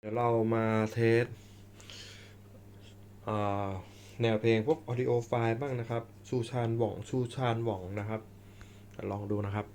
ยวเรามาเทสแนวเพลงพวก audio file บ้างนะครับชูชานหว่องนะครับลองดูนะครับ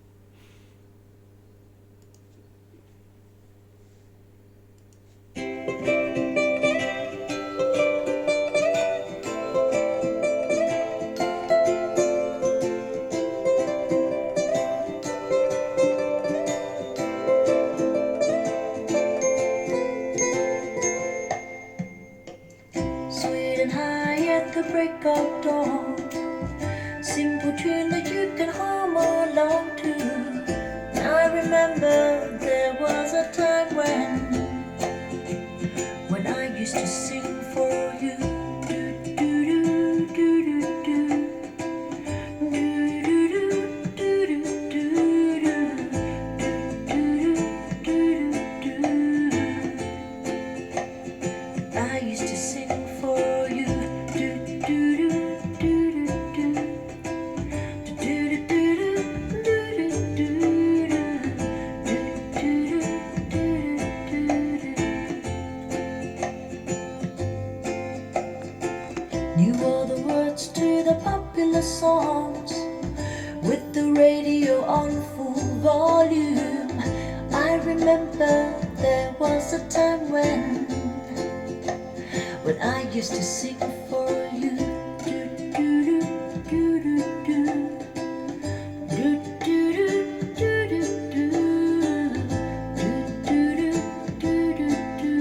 Sweet and high at the break of dawn, simple tune that you can hum along to. I remember there was a time when I used to sing for you. Do do do do do do do do do do. I used to sing for you. Do do do do do do do do Knew all the words to the popular songs with the radio on full volume. I remember there was a time when I used to sing for you. Do do do do do do do do do do do.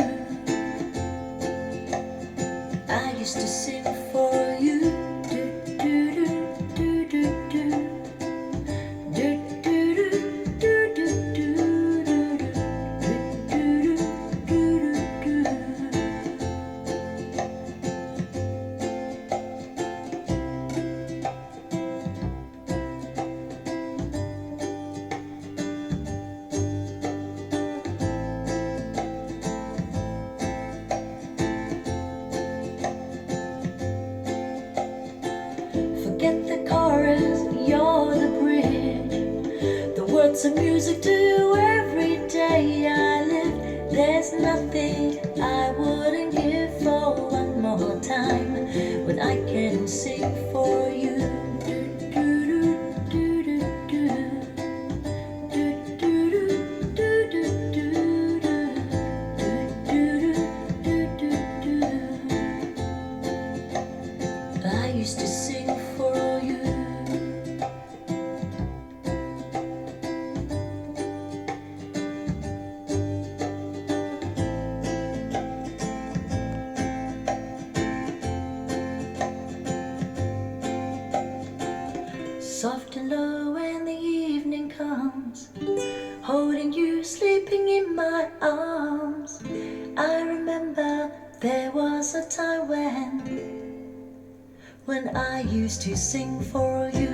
I used to sing for you. Do do do do do do do do do do Forget the chorus, you're the bridge. The words of music to every day I live. There's nothing I wouldn't give for one more time when I can sing for you. Do do do do do do do do do do do. I used to sing for you. Soft and low when the evening comes, holding you, sleeping in my arms. I remember there was a time when I used to sing for you.